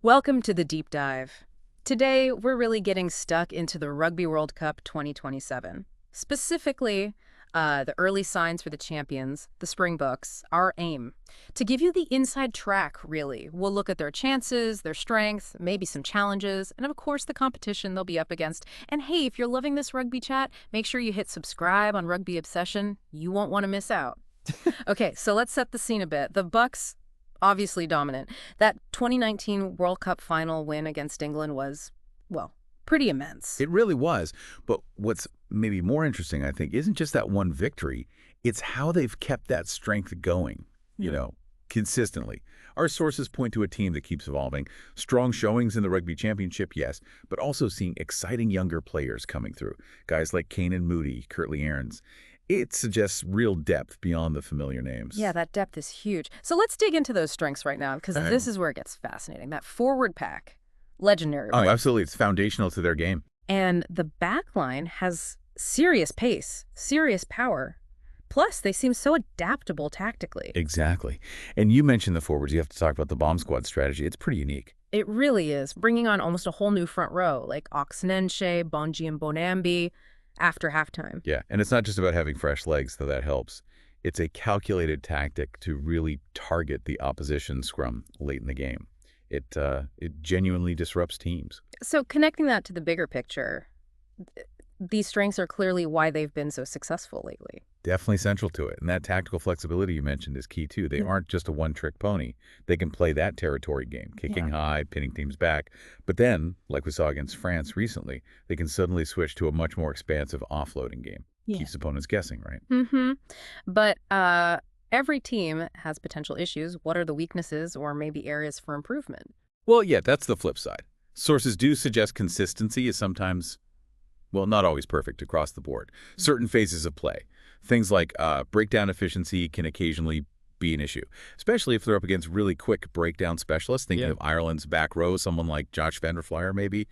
Welcome to the deep dive. Today, we're really getting stuck into the Rugby World Cup 2027. Specifically, the early signs for the champions, the Springboks, our aim. To give you the inside track, really, we'll look at their chances, their strengths, maybe some challenges, and of course the competition they'll be up against. And hey, if you're loving this rugby chat, make sure you hit subscribe on Rugby Obsession. You won't want to miss out. Okay, so let's set the scene a bit. The Bucks, obviously dominant. That 2019 World Cup final win against England was, well, pretty immense. It really was. But what's maybe more interesting, I think, isn't just that one victory. It's how they've kept that strength going, consistently. Our sources point to a team that keeps evolving. Strong showings in the Rugby Championship, yes, but also seeing exciting younger players coming through. Guys like Kane Moody, Curtly Aarons. It suggests real depth beyond the familiar names. Yeah, that depth is huge. So let's dig into those strengths right now, because this is where it gets fascinating. That forward pack, legendary. Oh, Right? absolutely. It's foundational to their game. And the back line has serious pace, serious power. Plus, they seem so adaptable tactically. Exactly. And you mentioned the forwards. You have to talk about the bomb squad strategy. It's pretty unique. It really is, bringing on almost a whole new front row, like Oxenenche, Bonji, and Bonambi after halftime. Yeah, and it's not just about having fresh legs, though that helps. It's a calculated tactic to really target the opposition scrum late in the game. It genuinely disrupts teams. So connecting that to the bigger picture, these strengths are clearly why they've been so successful lately. Definitely central to it. And that tactical flexibility you mentioned is key, too. They aren't just a one-trick pony. They can play that territory game, kicking high, pinning teams back. But then, like we saw against France recently, they can suddenly switch to a much more expansive offloading game. Keeps opponents guessing, right? Mm-hmm. But every team has potential issues. What are the weaknesses or maybe areas for improvement? Well, yeah, that's the flip side. Sources do suggest consistency is sometimes, well, not always perfect across the board. Certain phases of play. Things like breakdown efficiency can occasionally be an issue, especially if they're up against really quick breakdown specialists. Thinking of Ireland's back row, someone like Josh van der Flier maybe,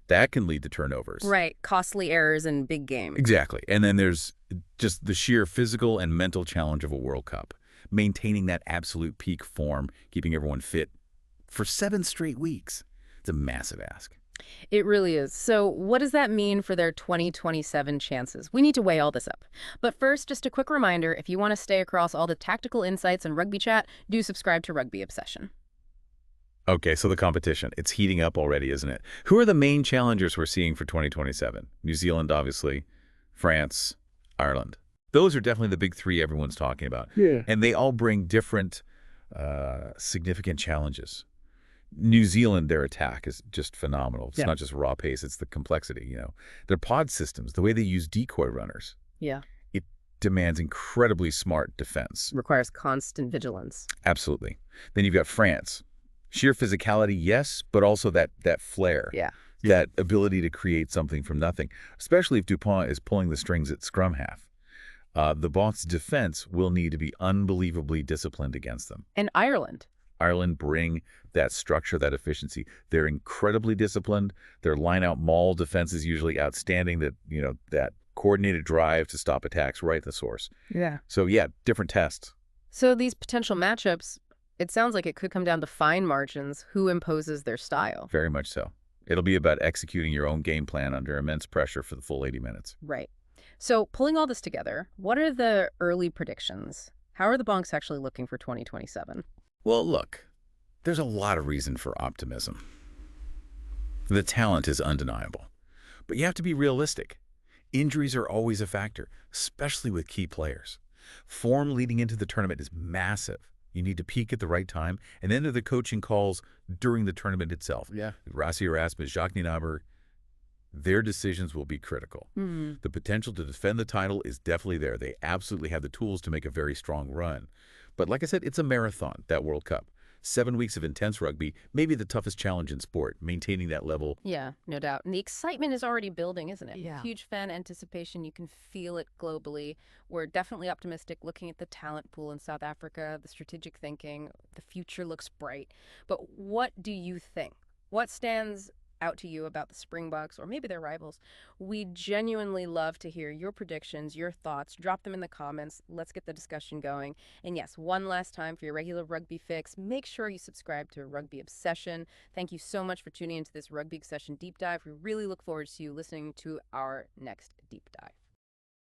that can lead to turnovers. Right. Costly errors in big games. Exactly. And then there's just the sheer physical and mental challenge of a World Cup. Maintaining that absolute peak form, keeping everyone fit for 7 straight weeks. It's a massive ask. It really is. So what does that mean for their 2027 chances? We need to weigh all this up. But first, just a quick reminder, if you want to stay across all the tactical insights and rugby chat, do subscribe to Rugby Obsession. Okay, so the competition. It's heating up already, isn't it? Who are the main challengers we're seeing for 2027? New Zealand, obviously. France, Ireland. Those are definitely the big three everyone's talking about. Yeah. And they all bring different significant challenges. New Zealand, their attack is just phenomenal. It's not just raw pace, it's the complexity, Their pod systems, the way they use decoy runners. Yeah. It demands incredibly smart defense. Requires constant vigilance. Absolutely. Then you've got France. Sheer physicality, yes, but also that flair. Yeah. That ability to create something from nothing, especially if Dupont is pulling the strings at scrum half. The Boks defense will need to be unbelievably disciplined against them. And Ireland. Ireland bring that structure, that efficiency. They're incredibly disciplined. Their line-out maul defense is usually outstanding. That coordinated drive to stop attacks right at the source. Yeah. So yeah, different tests. So these potential matchups, it sounds like it could come down to fine margins, who imposes their style. Very much so. It'll be about executing your own game plan under immense pressure for the full 80 minutes. Right. So pulling all this together, what are the early predictions? How are the Bonks actually looking for 2027? Well, look, there's a lot of reason for optimism. The talent is undeniable. But you have to be realistic. Injuries are always a factor, especially with key players. Form leading into the tournament is massive. You need to peak at the right time, and then there are the coaching calls during the tournament itself. Yeah. Rassie Erasmus, Jacques Nienaber, their decisions will be critical. The potential to defend the title is definitely there. They absolutely have the tools to make a very strong run. But like I said, it's a marathon, that World Cup. 7 weeks of intense rugby, maybe the toughest challenge in sport, maintaining that level. Yeah, no doubt. And the excitement is already building, isn't it? Yeah. Huge fan anticipation. You can feel it globally. We're definitely optimistic looking at the talent pool in South Africa, the strategic thinking. The future looks bright. But what do you think? What stands out to you about the Springboks or maybe their rivals. We genuinely love to hear your predictions, your thoughts. Drop them in the comments. Let's get the discussion going. And yes, one last time for your regular rugby fix, make sure you subscribe to Rugby Obsession. Thank you so much for tuning into this Rugby Obsession deep dive. We really look forward to you listening to our next deep dive.